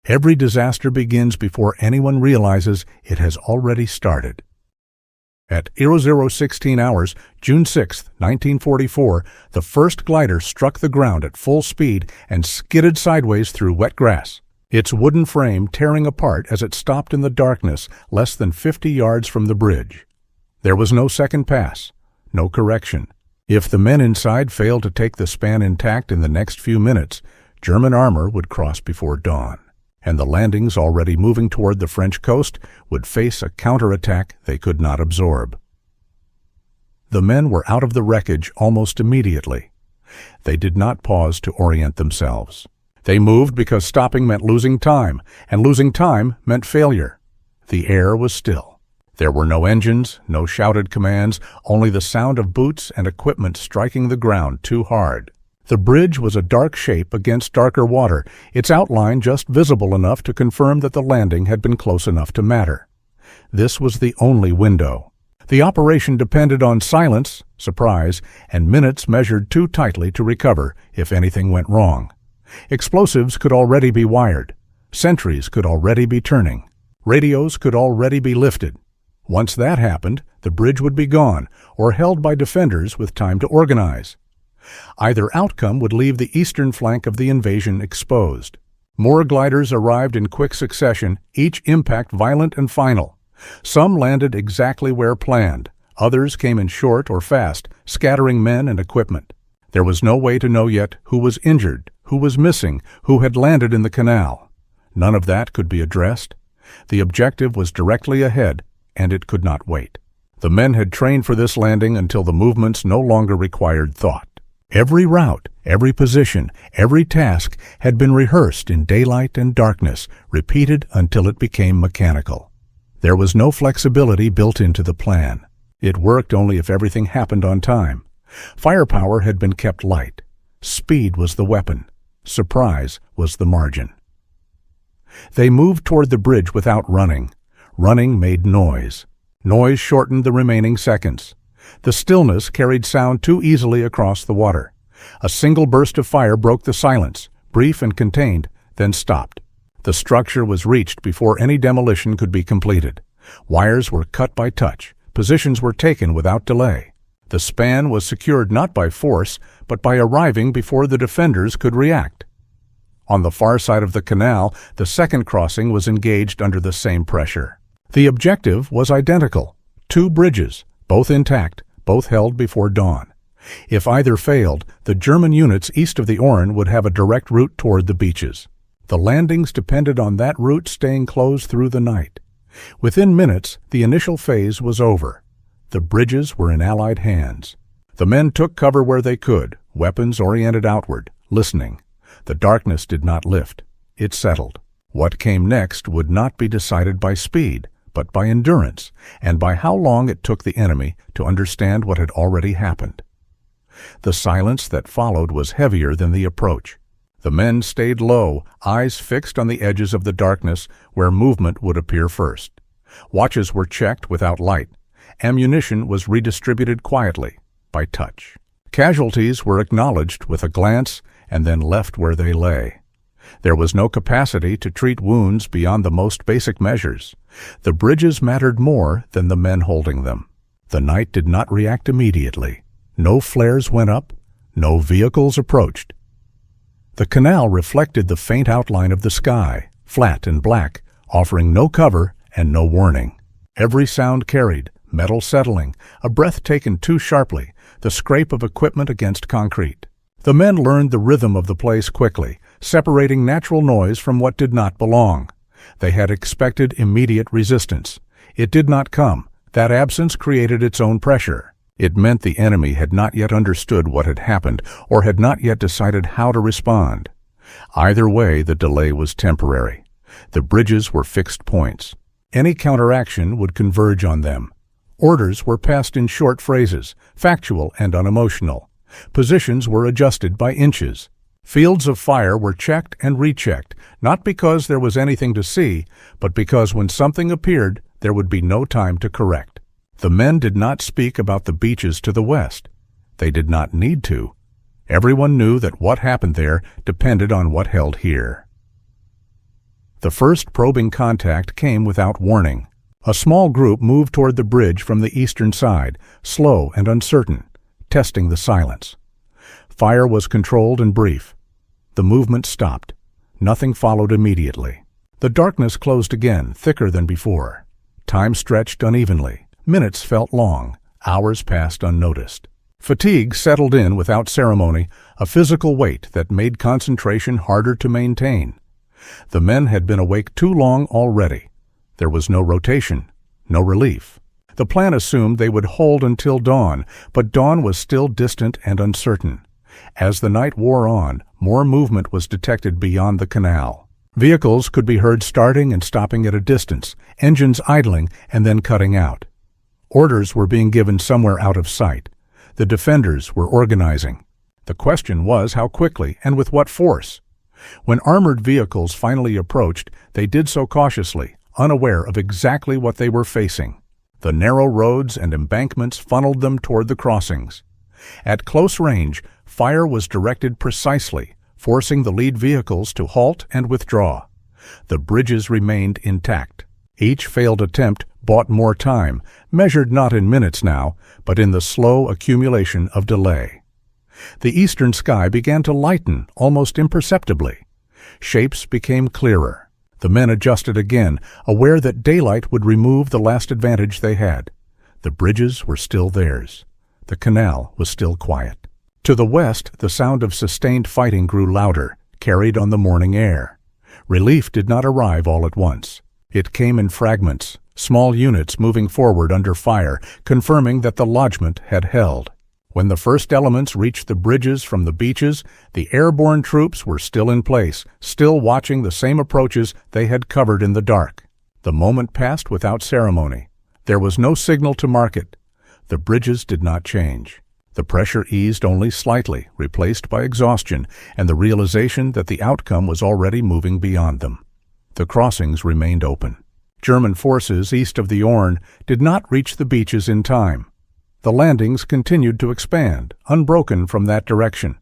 Every disaster begins before anyone realizes it has already started. At 0016 hours, June 6, 1944, the first glider struck the ground at full speed and skidded sideways through wet grass, its wooden frame tearing apart as it stopped in the darkness less than 50 yards from the bridge. There was no second pass, no correction. If the men inside failed to take the span intact in the next few minutes, German armor would cross before dawn, and the landings already moving toward the French coast would face a counterattack they could not absorb. The men were out of the wreckage almost immediately. They did not pause to orient themselves. They moved because stopping meant losing time, and losing time meant failure. The air was still. There were no engines, no shouted commands, only the sound of boots and equipment striking the ground too hard. The bridge was a dark shape against darker water, its outline just visible enough to confirm that the landing had been close enough to matter. This was the only window. The operation depended on silence, surprise, and minutes measured too tightly to recover if anything went wrong. Explosives could already be wired. Sentries could already be turning. Radios could already be lifted. Once that happened, the bridge would be gone, or held by defenders with time to organize. Either outcome would leave the eastern flank of the invasion exposed. More gliders arrived in quick succession, each impact violent and final. Some landed exactly where planned. Others came in short or fast, scattering men and equipment. There was no way to know yet who was injured, who was missing, who had landed in the canal. None of that could be addressed. The objective was directly ahead, and it could not wait. The men had trained for this landing until the movements no longer required thought. Every route, every position, every task had been rehearsed in daylight and darkness, repeated until it became mechanical. There was no flexibility built into the plan. It worked only if everything happened on time. Firepower had been kept light. Speed was the weapon. Surprise was the margin. They moved toward the bridge without running. Running made noise. Noise shortened the remaining seconds. The stillness carried sound too easily across the water. A single burst of fire broke the silence, brief and contained, then stopped. The structure was reached before any demolition could be completed. Wires were cut by touch. Positions were taken without delay. The span was secured not by force, but by arriving before the defenders could react. On the far side of the canal, the second crossing was engaged under the same pressure. The objective was identical. 2 bridges, both intact, both held before dawn. If either failed, the German units east of the Orne would have a direct route toward the beaches. The landings depended on that route staying closed through the night. Within minutes, the initial phase was over. The bridges were in Allied hands. The men took cover where they could, weapons oriented outward, listening. The darkness did not lift. It settled. What came next would not be decided by speed, but by endurance, and by how long it took the enemy to understand what had already happened. The silence that followed was heavier than the approach. The men stayed low, eyes fixed on the edges of the darkness where movement would appear first. Watches were checked without light. Ammunition was redistributed quietly, by touch. Casualties were acknowledged with a glance and then left where they lay. There was no capacity to treat wounds beyond the most basic measures. The bridges mattered more than the men holding them. The night did not react immediately. No flares went up. No vehicles approached. The canal reflected the faint outline of the sky, flat and black, offering no cover and no warning. Every sound carried, metal settling, a breath taken too sharply, the scrape of equipment against concrete. The men learned the rhythm of the place quickly, separating natural noise from what did not belong. They had expected immediate resistance. It did not come. That absence created its own pressure. It meant the enemy had not yet understood what had happened or had not yet decided how to respond. Either way, the delay was temporary. The bridges were fixed points. Any counteraction would converge on them. Orders were passed in short phrases, factual and unemotional. Positions were adjusted by inches. Fields of fire were checked and rechecked, not because there was anything to see, but because when something appeared, there would be no time to correct. The men did not speak about the beaches to the west. They did not need to. Everyone knew that what happened there depended on what held here. The first probing contact came without warning. A small group moved toward the bridge from the eastern side, slow and uncertain, testing the silence. Fire was controlled and brief. The movement stopped. Nothing followed immediately. The darkness closed again, thicker than before. Time stretched unevenly. Minutes felt long. Hours passed unnoticed. Fatigue settled in without ceremony, a physical weight that made concentration harder to maintain. The men had been awake too long already. There was no rotation, no relief. The plan assumed they would hold until dawn, but dawn was still distant and uncertain. As the night wore on, more movement was detected beyond the canal. Vehicles could be heard starting and stopping at a distance, engines idling and then cutting out. Orders were being given somewhere out of sight. The defenders were organizing. The question was how quickly and with what force. When armored vehicles finally approached, they did so cautiously, unaware of exactly what they were facing. The narrow roads and embankments funneled them toward the crossings. At close range, fire was directed precisely, forcing the lead vehicles to halt and withdraw. The bridges remained intact. Each failed attempt bought more time, measured not in minutes now, but in the slow accumulation of delay. The eastern sky began to lighten almost imperceptibly. Shapes became clearer. The men adjusted again, aware that daylight would remove the last advantage they had. The bridges were still theirs. The canal was still quiet. To the west, the sound of sustained fighting grew louder, carried on the morning air. Relief did not arrive all at once. It came in fragments, small units moving forward under fire, confirming that the lodgment had held. When the first elements reached the bridges from the beaches, the airborne troops were still in place, still watching the same approaches they had covered in the dark. The moment passed without ceremony. There was no signal to mark it. The bridges did not change. The pressure eased only slightly, replaced by exhaustion and the realization that the outcome was already moving beyond them. The crossings remained open. German forces east of the Orne did not reach the beaches in time. The landings continued to expand, unbroken from that direction.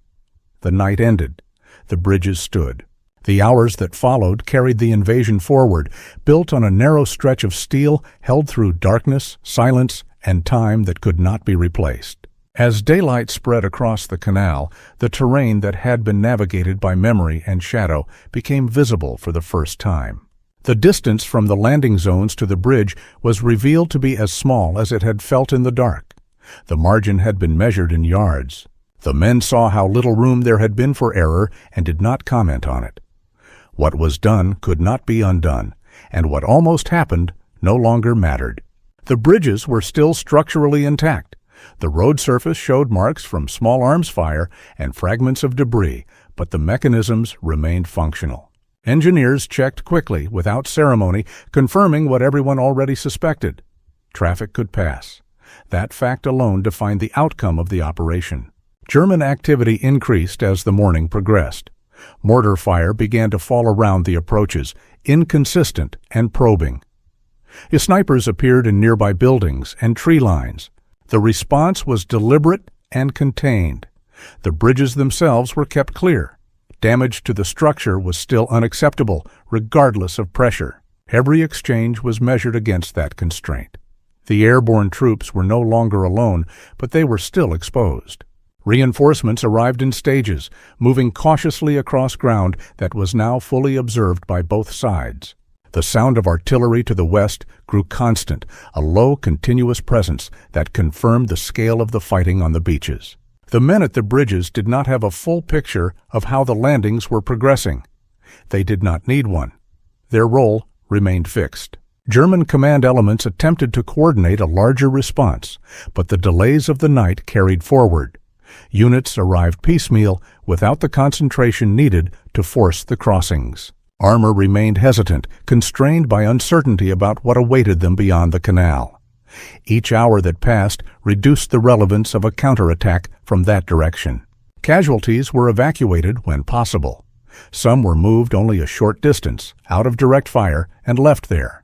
The night ended. The bridges stood. The hours that followed carried the invasion forward, built on a narrow stretch of steel held through darkness, silence, and time that could not be replaced. As daylight spread across the canal, the terrain that had been navigated by memory and shadow became visible for the first time. The distance from the landing zones to the bridge was revealed to be as small as it had felt in the dark. The margin had been measured in yards. The men saw how little room there had been for error and did not comment on it. What was done could not be undone, and what almost happened no longer mattered. The bridges were still structurally intact. The road surface showed marks from small arms fire and fragments of debris, but the mechanisms remained functional. Engineers checked quickly, without ceremony, confirming what everyone already suspected. Traffic could pass. That fact alone defined the outcome of the operation. German activity increased as the morning progressed. Mortar fire began to fall around the approaches, inconsistent and probing. Snipers appeared in nearby buildings and tree lines. The response was deliberate and contained. The bridges themselves were kept clear. Damage to the structure was still unacceptable, regardless of pressure. Every exchange was measured against that constraint. The airborne troops were no longer alone, but they were still exposed. Reinforcements arrived in stages, moving cautiously across ground that was now fully observed by both sides. The sound of artillery to the west grew constant, a low, continuous presence that confirmed the scale of the fighting on the beaches. The men at the bridges did not have a full picture of how the landings were progressing. They did not need one. Their role remained fixed. German command elements attempted to coordinate a larger response, but the delays of the night carried forward. Units arrived piecemeal without the concentration needed to force the crossings. Armor remained hesitant, constrained by uncertainty about what awaited them beyond the canal. Each hour that passed reduced the relevance of a counterattack from that direction. Casualties were evacuated when possible. Some were moved only a short distance, out of direct fire, and left there.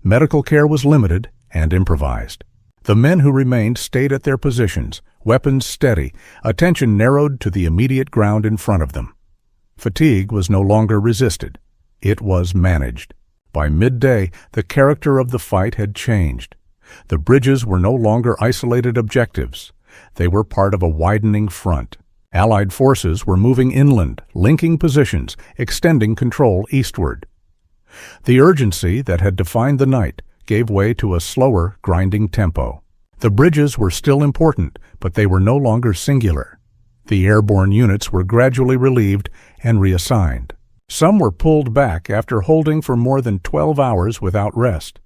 Medical care was limited and improvised. The men who remained stayed at their positions, weapons steady, attention narrowed to the immediate ground in front of them. Fatigue was no longer resisted. It was managed. By midday, the character of the fight had changed. The bridges were no longer isolated objectives. They were part of a widening front. Allied forces were moving inland, linking positions, extending control eastward. The urgency that had defined the night gave way to a slower, grinding tempo. The bridges were still important, but they were no longer singular. The airborne units were gradually relieved and reassigned. Some were pulled back after holding for more than 12 hours without rest.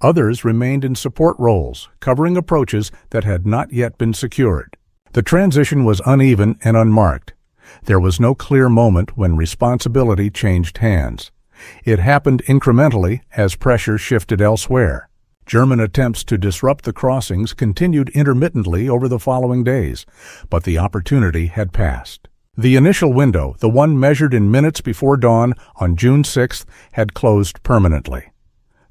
Others remained in support roles, covering approaches that had not yet been secured. The transition was uneven and unmarked. There was no clear moment when responsibility changed hands. It happened incrementally as pressure shifted elsewhere. German attempts to disrupt the crossings continued intermittently over the following days, but the opportunity had passed. The initial window, the one measured in minutes before dawn on June 6th, had closed permanently.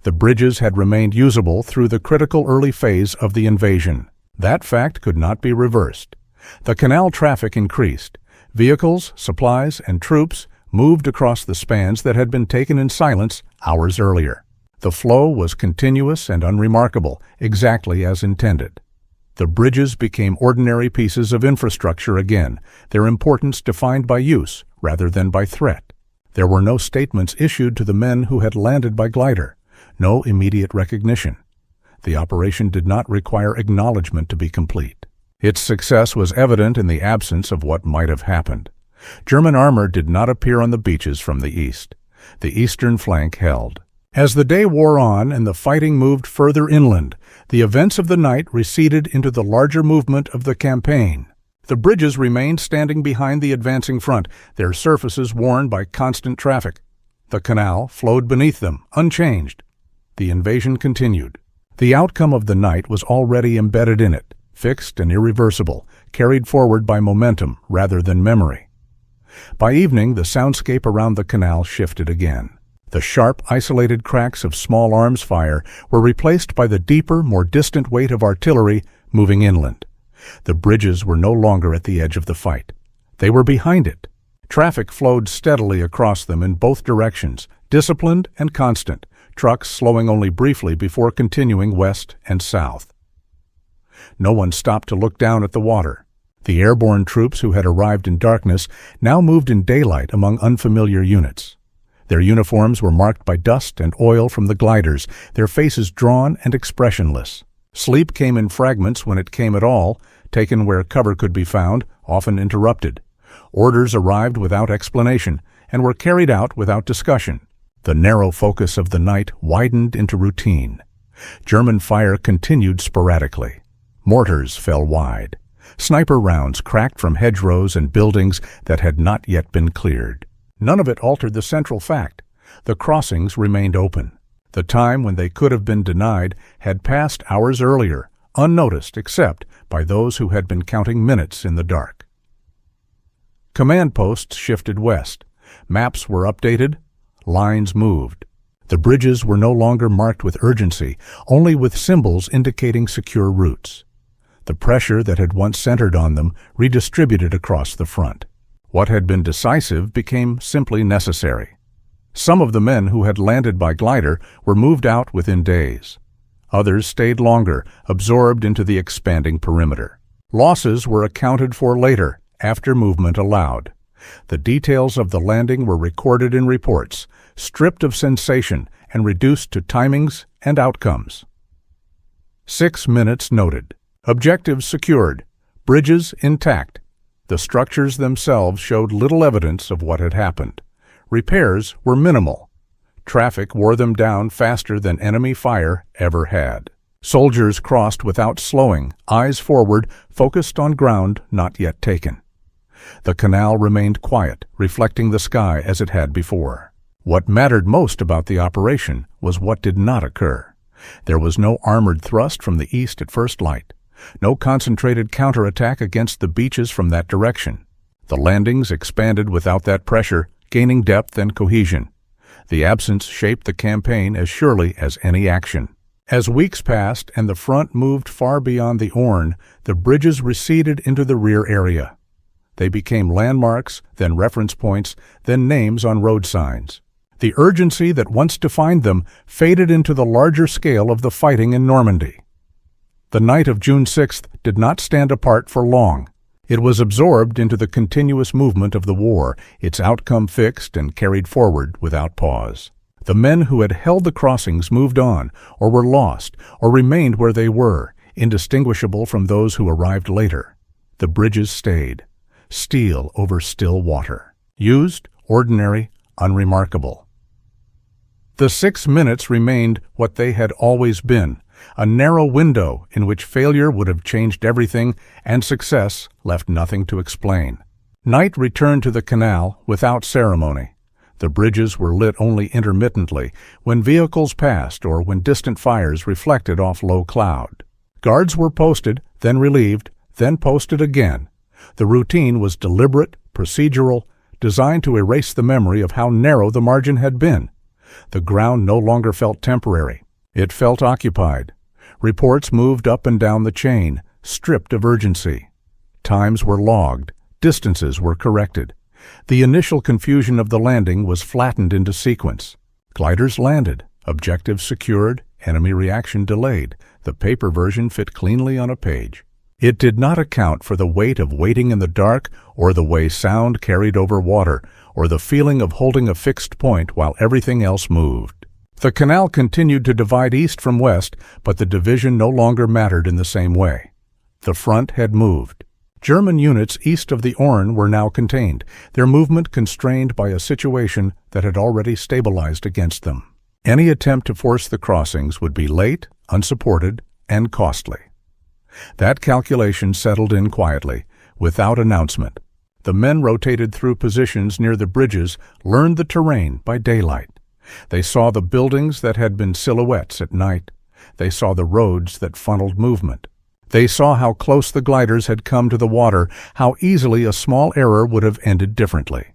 The bridges had remained usable through the critical early phase of the invasion. That fact could not be reversed. The canal traffic increased. Vehicles, supplies, and troops moved across the spans that had been taken in silence hours earlier. The flow was continuous and unremarkable, exactly as intended. The bridges became ordinary pieces of infrastructure again, their importance defined by use rather than by threat. There were no statements issued to the men who had landed by glider, no immediate recognition. The operation did not require acknowledgement to be complete. Its success was evident in the absence of what might have happened. German armor did not appear on the beaches from the east. The eastern flank held. As the day wore on and the fighting moved further inland, the events of the night receded into the larger movement of the campaign. The bridges remained standing behind the advancing front, their surfaces worn by constant traffic. The canal flowed beneath them, unchanged. The invasion continued. The outcome of the night was already embedded in it, fixed and irreversible, carried forward by momentum rather than memory. By evening, the soundscape around the canal shifted again. The sharp, isolated cracks of small arms fire were replaced by the deeper, more distant weight of artillery moving inland. The bridges were no longer at the edge of the fight. They were behind it. Traffic flowed steadily across them in both directions, disciplined and constant, trucks slowing only briefly before continuing west and south. No one stopped to look down at the water. The airborne troops who had arrived in darkness now moved in daylight among unfamiliar units. Their uniforms were marked by dust and oil from the gliders, their faces drawn and expressionless. Sleep came in fragments when it came at all, taken where cover could be found, often interrupted. Orders arrived without explanation and were carried out without discussion. The narrow focus of the night widened into routine. German fire continued sporadically. Mortars fell wide. Sniper rounds cracked from hedgerows and buildings that had not yet been cleared. None of it altered the central fact. The crossings remained open. The time when they could have been denied had passed hours earlier, unnoticed except by those who had been counting minutes in the dark. Command posts shifted west. Maps were updated. Lines moved. The bridges were no longer marked with urgency, only with symbols indicating secure routes. The pressure that had once centered on them redistributed across the front. What had been decisive became simply necessary. Some of the men who had landed by glider were moved out within days. Others stayed longer, absorbed into the expanding perimeter. Losses were accounted for later, after movement allowed. The details of the landing were recorded in reports, stripped of sensation and reduced to timings and outcomes. 6 minutes noted. Objectives secured. Bridges intact. The structures themselves showed little evidence of what had happened. Repairs were minimal. Traffic wore them down faster than enemy fire ever had. Soldiers crossed without slowing, eyes forward, focused on ground not yet taken. The canal remained quiet, reflecting the sky as it had before. What mattered most about the operation was what did not occur. There was no armored thrust from the east at first light. No concentrated counterattack against the beaches from that direction. The landings expanded without that pressure, gaining depth and cohesion. The absence shaped the campaign as surely as any action. As weeks passed and the front moved far beyond the Orne, the bridges receded into the rear area. They became landmarks, then reference points, then names on road signs. The urgency that once defined them faded into the larger scale of the fighting in Normandy. The night of June 6th did not stand apart for long. It was absorbed into the continuous movement of the war, its outcome fixed and carried forward without pause. The men who had held the crossings moved on, or were lost, or remained where they were, indistinguishable from those who arrived later. The bridges stayed, steel over still water, used, ordinary, unremarkable. The 6 minutes remained what they had always been, a narrow window in which failure would have changed everything and success left nothing to explain. Night returned to the canal without ceremony. The bridges were lit only intermittently, when vehicles passed or when distant fires reflected off low cloud. Guards were posted, then relieved, then posted again. The routine was deliberate, procedural, designed to erase the memory of how narrow the margin had been. The ground no longer felt temporary. It felt occupied. Reports moved up and down the chain, stripped of urgency. Times were logged. Distances were corrected. The initial confusion of the landing was flattened into sequence. Gliders landed, objectives secured, enemy reaction delayed. The paper version fit cleanly on a page. It did not account for the weight of waiting in the dark, or the way sound carried over water, or the feeling of holding a fixed point while everything else moved. The canal continued to divide east from west, but the division no longer mattered in the same way. The front had moved. German units east of the Orne were now contained, their movement constrained by a situation that had already stabilized against them. Any attempt to force the crossings would be late, unsupported, and costly. That calculation settled in quietly, without announcement. The men rotated through positions near the bridges, learned the terrain by daylight. They saw the buildings that had been silhouettes at night. They saw the roads that funneled movement. They saw how close the gliders had come to the water, how easily a small error would have ended differently.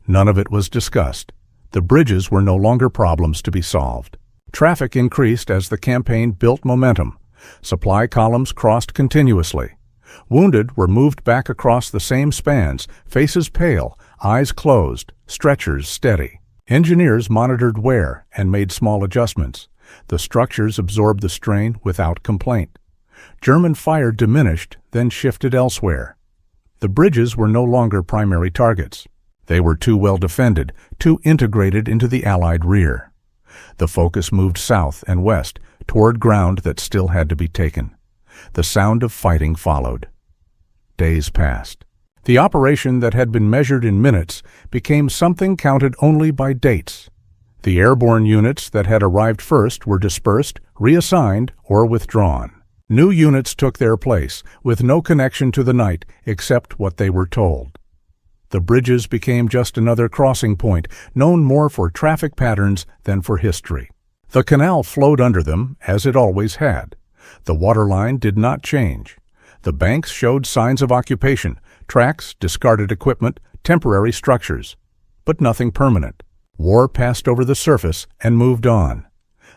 None of it was discussed. The bridges were no longer problems to be solved. Traffic increased as the campaign built momentum. Supply columns crossed continuously. Wounded were moved back across the same spans, faces pale, eyes closed, stretchers steady. Engineers monitored wear and made small adjustments. The structures absorbed the strain without complaint. German fire diminished, then shifted elsewhere. The bridges were no longer primary targets. They were too well defended, too integrated into the Allied rear. The focus moved south and west, toward ground that still had to be taken. The sound of fighting followed. Days passed. The operation that had been measured in minutes became something counted only by dates. The airborne units that had arrived first were dispersed, reassigned, or withdrawn. New units took their place, with no connection to the night except what they were told. The bridges became just another crossing point, known more for traffic patterns than for history. The canal flowed under them, as it always had. The waterline did not change. The banks showed signs of occupation, tracks, discarded equipment, temporary structures, but nothing permanent. War passed over the surface and moved on.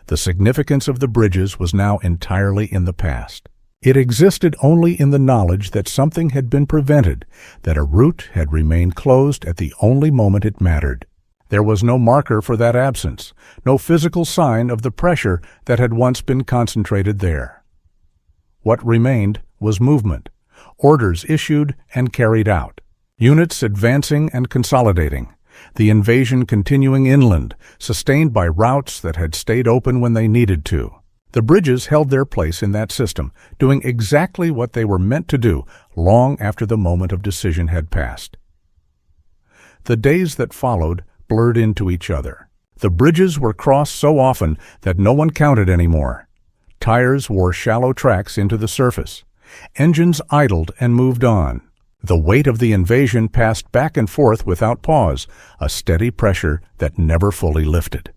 The significance of the bridges was now entirely in the past. It existed only in the knowledge that something had been prevented, that a route had remained closed at the only moment it mattered. There was no marker for that absence, no physical sign of the pressure that had once been concentrated there. What remained was movement, orders issued and carried out, units advancing and consolidating, the invasion continuing inland, sustained by routes that had stayed open when they needed to. The bridges held their place in that system, doing exactly what they were meant to do long after the moment of decision had passed. The days that followed blurred into each other. The bridges were crossed so often that no one counted anymore. Tires wore shallow tracks into the surface. Engines idled and moved on. The weight of the invasion passed back and forth without pause, a steady pressure that never fully lifted.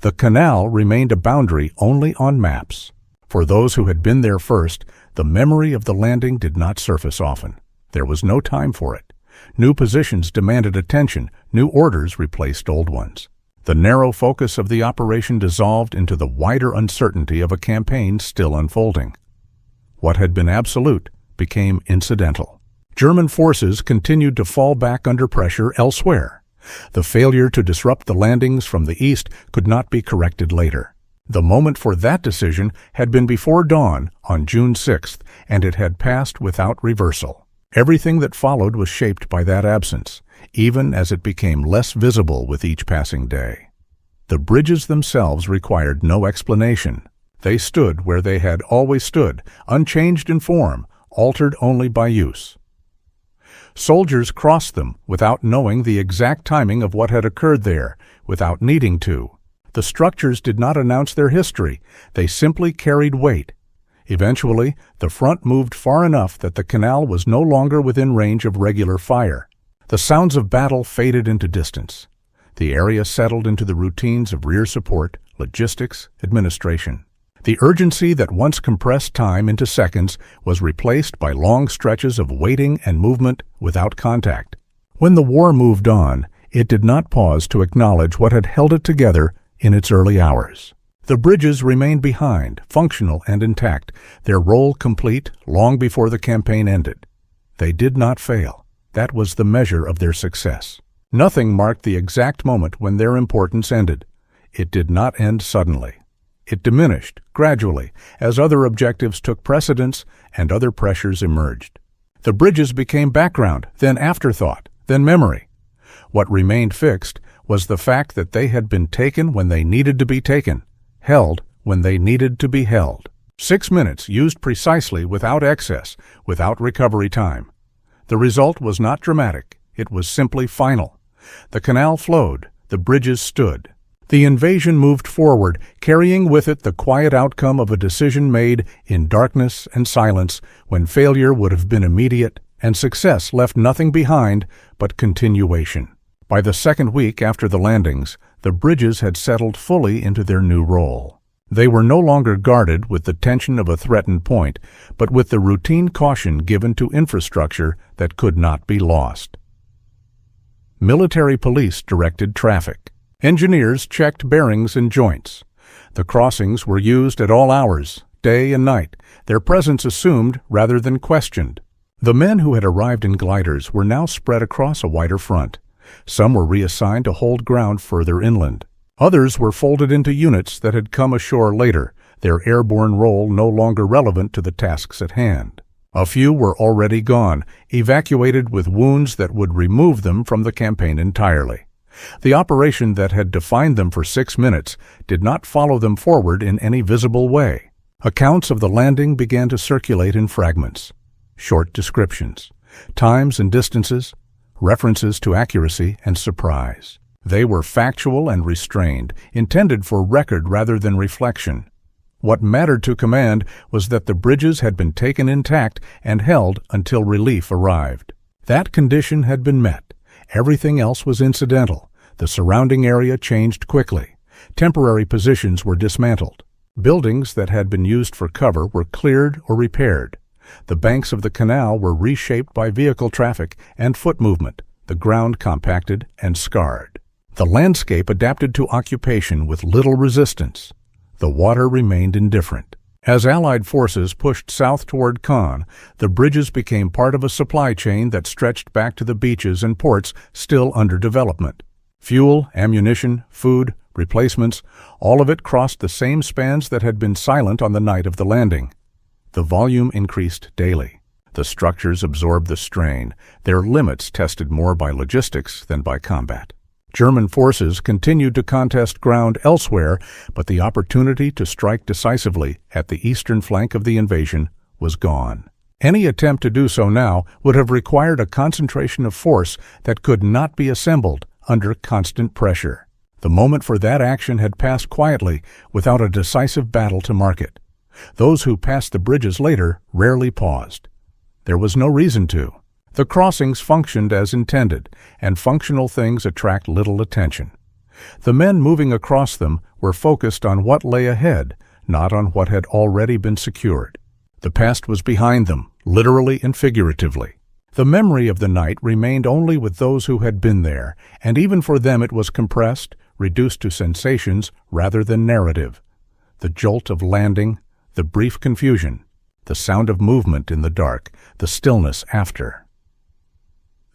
The canal remained a boundary only on maps. For those who had been there first, the memory of the landing did not surface often. There was no time for it. New positions demanded attention, new orders replaced old ones. The narrow focus of the operation dissolved into the wider uncertainty of a campaign still unfolding. What had been absolute became incidental. German forces continued to fall back under pressure elsewhere. The failure to disrupt the landings from the east could not be corrected later. The moment for that decision had been before dawn on June 6th, and it had passed without reversal. Everything that followed was shaped by that absence, even as it became less visible with each passing day. The bridges themselves required no explanation. They stood where they had always stood, unchanged in form, altered only by use. Soldiers crossed them without knowing the exact timing of what had occurred there, without needing to. The structures did not announce their history, they simply carried weight. Eventually, the front moved far enough that the canal was no longer within range of regular fire. The sounds of battle faded into distance. The area settled into the routines of rear support, logistics, administration. The urgency that once compressed time into seconds was replaced by long stretches of waiting and movement without contact. When the war moved on, it did not pause to acknowledge what had held it together in its early hours. The bridges remained behind, functional and intact, their role complete long before the campaign ended. They did not fail. That was the measure of their success. Nothing marked the exact moment when their importance ended. It did not end suddenly. It diminished, gradually, as other objectives took precedence and other pressures emerged. The bridges became background, then afterthought, then memory. What remained fixed was the fact that they had been taken when they needed to be taken, held when they needed to be held. 6 minutes used precisely, without excess, without recovery time. The result was not dramatic, it was simply final. The canal flowed, the bridges stood. The invasion moved forward, carrying with it the quiet outcome of a decision made in darkness and silence when failure would have been immediate and success left nothing behind but continuation. By the second week after the landings, the bridges had settled fully into their new role. They were no longer guarded with the tension of a threatened point, but with the routine caution given to infrastructure that could not be lost. Military police directed traffic. Engineers checked bearings and joints. The crossings were used at all hours, day and night, their presence assumed rather than questioned. The men who had arrived in gliders were now spread across a wider front. Some were reassigned to hold ground further inland. Others were folded into units that had come ashore later, their airborne role no longer relevant to the tasks at hand. A few were already gone, evacuated with wounds that would remove them from the campaign entirely. The operation that had defined them for 6 minutes did not follow them forward in any visible way. Accounts of the landing began to circulate in fragments. Short descriptions, times and distances, references to accuracy and surprise. They were factual and restrained, intended for record rather than reflection. What mattered to command was that the bridges had been taken intact and held until relief arrived. That condition had been met. Everything else was incidental. The surrounding area changed quickly. Temporary positions were dismantled. Buildings that had been used for cover were cleared or repaired. The banks of the canal were reshaped by vehicle traffic and foot movement, the ground compacted and scarred. The landscape adapted to occupation with little resistance. The water remained indifferent. As Allied forces pushed south toward Caen, the bridges became part of a supply chain that stretched back to the beaches and ports still under development. Fuel, ammunition, food, replacements, all of it crossed the same spans that had been silent on the night of the landing. The volume increased daily. The structures absorbed the strain, their limits tested more by logistics than by combat. German forces continued to contest ground elsewhere, but the opportunity to strike decisively at the eastern flank of the invasion was gone. Any attempt to do so now would have required a concentration of force that could not be assembled under constant pressure. The moment for that action had passed quietly, without a decisive battle to mark it. Those who passed the bridges later rarely paused. There was no reason to. The crossings functioned as intended, and functional things attract little attention. The men moving across them were focused on what lay ahead, not on what had already been secured. The past was behind them, literally and figuratively. The memory of the night remained only with those who had been there, and even for them it was compressed, reduced to sensations rather than narrative. The jolt of landing, the brief confusion, the sound of movement in the dark, the stillness after.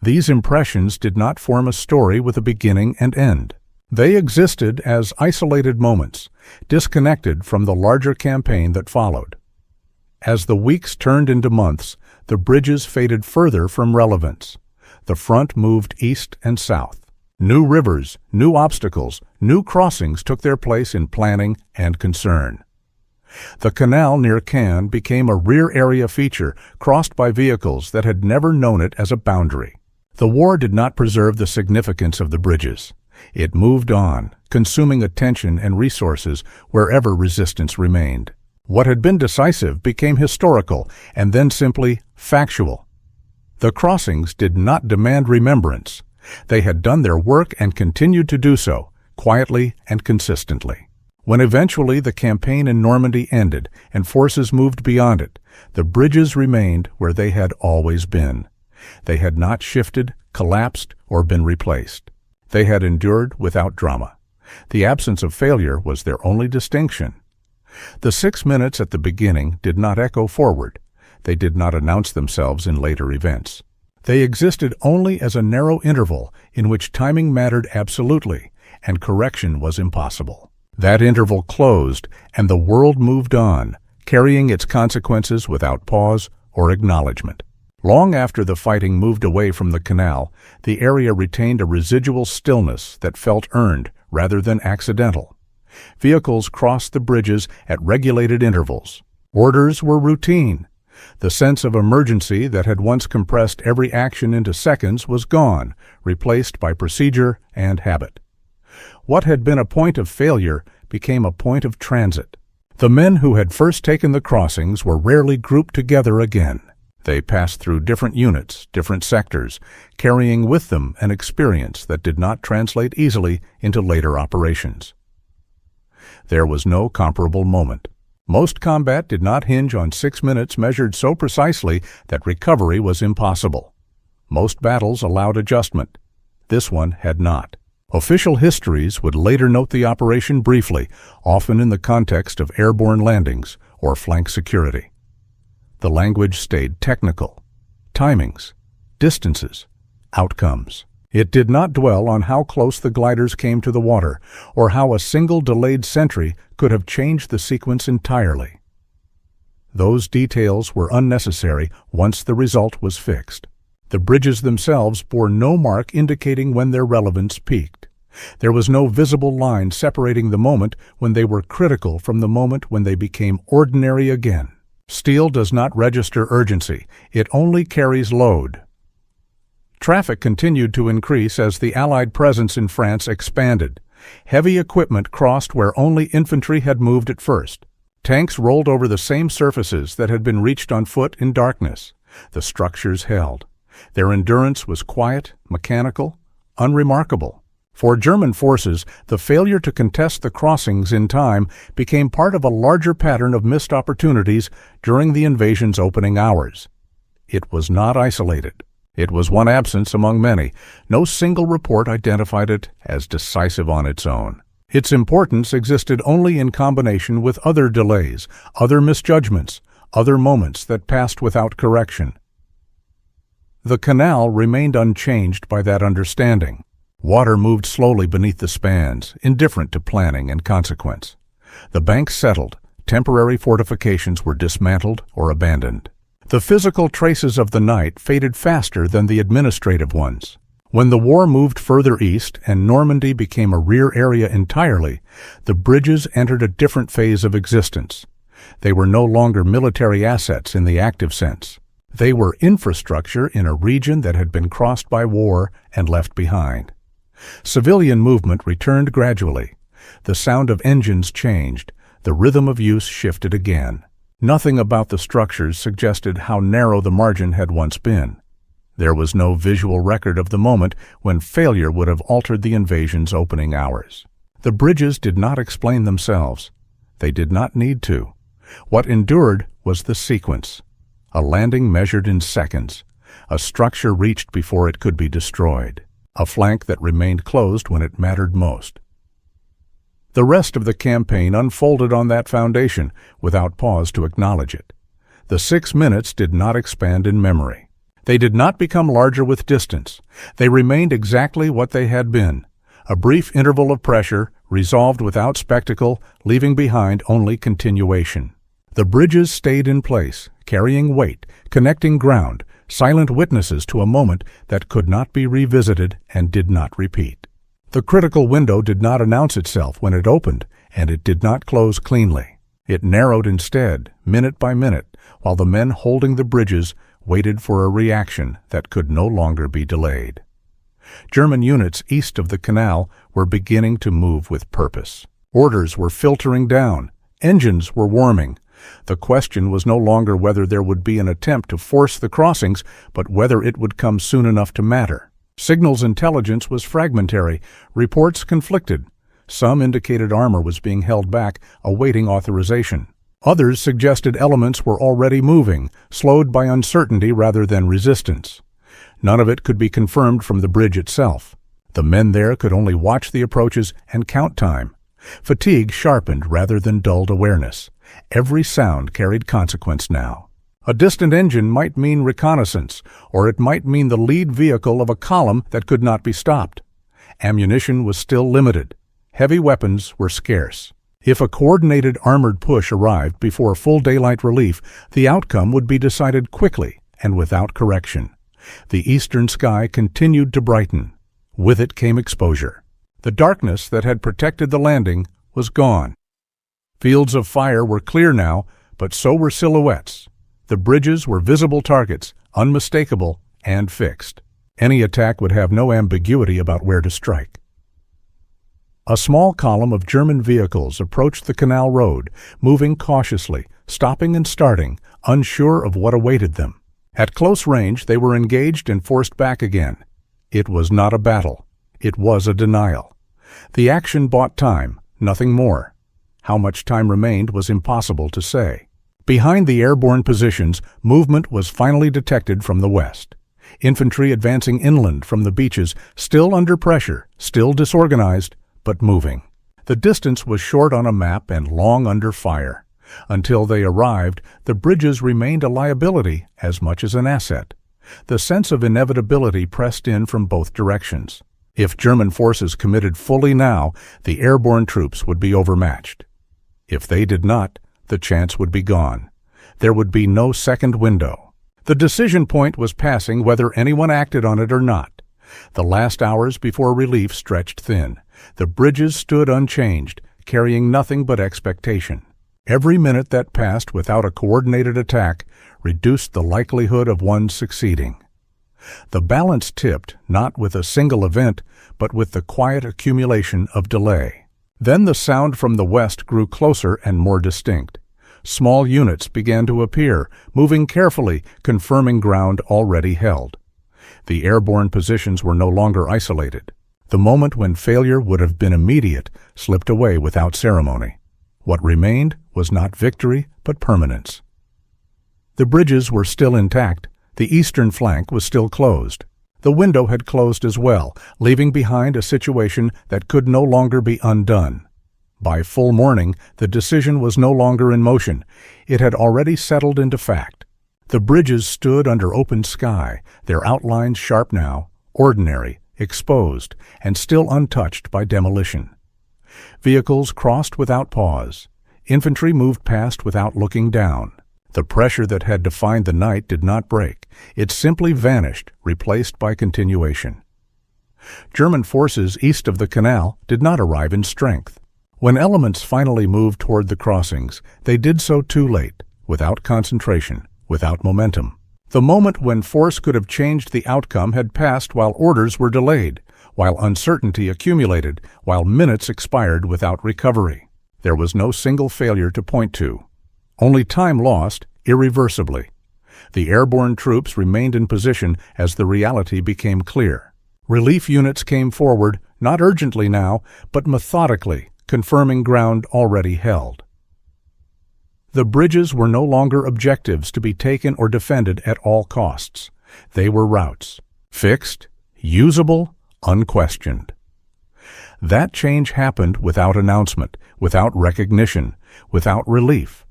These impressions did not form a story with a beginning and end. They existed as isolated moments, disconnected from the larger campaign that followed. As the weeks turned into months, the bridges faded further from relevance. The front moved east and south. New rivers, new obstacles, new crossings took their place in planning and concern. The canal near Caen became a rear-area feature crossed by vehicles that had never known it as a boundary. The war did not preserve the significance of the bridges. It moved on, consuming attention and resources wherever resistance remained. What had been decisive became historical and then simply factual. The crossings did not demand remembrance. They had done their work and continued to do so, quietly and consistently. When eventually the campaign in Normandy ended and forces moved beyond it, the bridges remained where they had always been. They had not shifted, collapsed, or been replaced. They had endured without drama. The absence of failure was their only distinction. The 6 minutes at the beginning did not echo forward. They did not announce themselves in later events. They existed only as a narrow interval in which timing mattered absolutely, and correction was impossible. That interval closed, and the world moved on, carrying its consequences without pause or acknowledgement. Long after the fighting moved away from the canal, the area retained a residual stillness that felt earned rather than accidental. Vehicles crossed the bridges at regulated intervals. Orders were routine. The sense of emergency that had once compressed every action into seconds was gone, replaced by procedure and habit. What had been a point of failure became a point of transit. The men who had first taken the crossings were rarely grouped together again. They passed through different units, different sectors, carrying with them an experience that did not translate easily into later operations. There was no comparable moment. Most combat did not hinge on 6 minutes measured so precisely that recovery was impossible. Most battles allowed adjustment. This one had not. Official histories would later note the operation briefly, often in the context of airborne landings or flank security. The language stayed technical. Timings, distances, outcomes. It did not dwell on how close the gliders came to the water, or how a single delayed sentry could have changed the sequence entirely. Those details were unnecessary once the result was fixed. The bridges themselves bore no mark indicating when their relevance peaked. There was no visible line separating the moment when they were critical from the moment when they became ordinary again. Steel does not register urgency, it only carries load. Traffic continued to increase as the Allied presence in France expanded. Heavy equipment crossed where only infantry had moved at first. Tanks rolled over the same surfaces that had been reached on foot in darkness. The structures held. Their endurance was quiet, mechanical, unremarkable. For German forces, the failure to contest the crossings in time became part of a larger pattern of missed opportunities during the invasion's opening hours. It was not isolated. It was one absence among many. No single report identified it as decisive on its own. Its importance existed only in combination with other delays, other misjudgments, other moments that passed without correction. The canal remained unchanged by that understanding. Water moved slowly beneath the spans, indifferent to planning and consequence. The banks settled. Temporary fortifications were dismantled or abandoned. The physical traces of the night faded faster than the administrative ones. When the war moved further east and Normandy became a rear area entirely, the bridges entered a different phase of existence. They were no longer military assets in the active sense. They were infrastructure in a region that had been crossed by war and left behind. Civilian movement returned gradually. The sound of engines changed. The rhythm of use shifted again. Nothing about the structures suggested how narrow the margin had once been. There was no visual record of the moment when failure would have altered the invasion's opening hours. The bridges did not explain themselves. They did not need to. What endured was the sequence. A landing measured in seconds. A structure reached before it could be destroyed. A flank that remained closed when it mattered most. The rest of the campaign unfolded on that foundation without pause to acknowledge it. The 6 minutes did not expand in memory. They did not become larger with distance. They remained exactly what they had been, a brief interval of pressure, resolved without spectacle, leaving behind only continuation. The bridges stayed in place, carrying weight, connecting ground, silent witnesses to a moment that could not be revisited and did not repeat. The critical window did not announce itself when it opened, and it did not close cleanly. It narrowed instead, minute by minute, while the men holding the bridges waited for a reaction that could no longer be delayed. German units east of the canal were beginning to move with purpose. Orders were filtering down. Engines were warming. The question was no longer whether there would be an attempt to force the crossings, but whether it would come soon enough to matter. Signals intelligence was fragmentary. Reports conflicted. Some indicated armor was being held back, awaiting authorization. Others suggested elements were already moving, slowed by uncertainty rather than resistance. None of it could be confirmed from the bridge itself. The men there could only watch the approaches and count time. Fatigue sharpened rather than dulled awareness. Every sound carried consequence now. A distant engine might mean reconnaissance, or it might mean the lead vehicle of a column that could not be stopped. Ammunition was still limited. Heavy weapons were scarce. If a coordinated armored push arrived before full daylight relief, the outcome would be decided quickly and without correction. The eastern sky continued to brighten. With it came exposure. The darkness that had protected the landing was gone. Fields of fire were clear now, but so were silhouettes. The bridges were visible targets, unmistakable and fixed. Any attack would have no ambiguity about where to strike. A small column of German vehicles approached the canal road, moving cautiously, stopping and starting, unsure of what awaited them. At close range, they were engaged and forced back again. It was not a battle. It was a denial. The action bought time, nothing more. How much time remained was impossible to say. Behind the airborne positions, movement was finally detected from the west. Infantry advancing inland from the beaches, still under pressure, still disorganized, but moving. The distance was short on a map and long under fire. Until they arrived, the bridges remained a liability as much as an asset. The sense of inevitability pressed in from both directions. If German forces committed fully now, the airborne troops would be overmatched. If they did not, the chance would be gone. There would be no second window. The decision point was passing whether anyone acted on it or not. The last hours before relief stretched thin. The bridges stood unchanged, carrying nothing but expectation. Every minute that passed without a coordinated attack reduced the likelihood of one succeeding. The balance tipped not with a single event, but with the quiet accumulation of delay. Then the sound from the west grew closer and more distinct. Small units began to appear, moving carefully, confirming ground already held. The airborne positions were no longer isolated. The moment when failure would have been immediate slipped away without ceremony. What remained was not victory, but permanence. The bridges were still intact. The eastern flank was still closed. The window had closed as well, leaving behind a situation that could no longer be undone. By full morning, the decision was no longer in motion. It had already settled into fact. The bridges stood under open sky, their outlines sharp now, ordinary, exposed, and still untouched by demolition. Vehicles crossed without pause. Infantry moved past without looking down. The pressure that had defined the night did not break. It simply vanished, replaced by continuation. German forces east of the canal did not arrive in strength. When elements finally moved toward the crossings, they did so too late, without concentration, without momentum. The moment when force could have changed the outcome had passed while orders were delayed, while uncertainty accumulated, while minutes expired without recovery. There was no single failure to point to. Only time lost, irreversibly. The airborne troops remained in position as the reality became clear. Relief units came forward, not urgently now, but methodically, confirming ground already held. The bridges were no longer objectives to be taken or defended at all costs. They were routes, fixed, usable, unquestioned. That change happened without announcement, without recognition, without relief.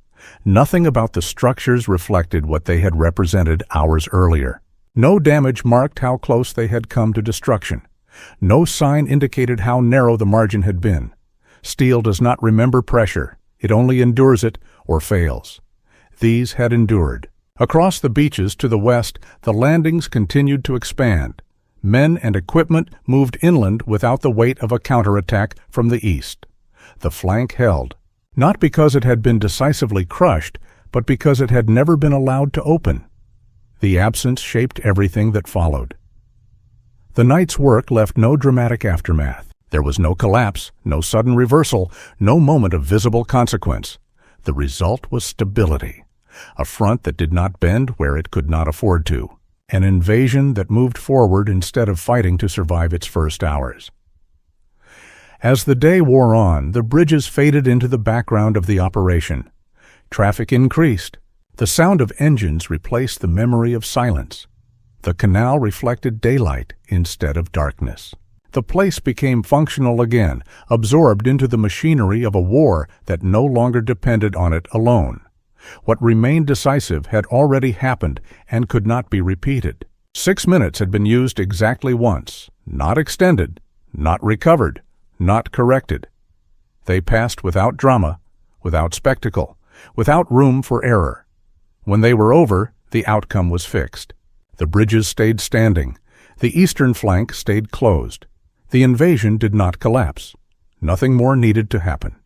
Nothing about the structures reflected what they had represented hours earlier. No damage marked how close they had come to destruction. No sign indicated how narrow the margin had been. Steel does not remember pressure. It only endures it or fails. These had endured. Across the beaches to the west, the landings continued to expand. Men and equipment moved inland without the weight of a counterattack from the east. The flank held, not because it had been decisively crushed, but because it had never been allowed to open. The absence shaped everything that followed. The night's work left no dramatic aftermath. There was no collapse, no sudden reversal, no moment of visible consequence. The result was stability. A front that did not bend where it could not afford to. An invasion that moved forward instead of fighting to survive its first hours. As the day wore on, the bridges faded into the background of the operation. Traffic increased. The sound of engines replaced the memory of silence. The canal reflected daylight instead of darkness. The place became functional again, absorbed into the machinery of a war that no longer depended on it alone. What remained decisive had already happened and could not be repeated. 6 minutes had been used exactly once, not extended, not recovered, not corrected. They passed without drama, without spectacle, without room for error. When they were over, the outcome was fixed. The bridges stayed standing. The eastern flank stayed closed. The invasion did not collapse. Nothing more needed to happen.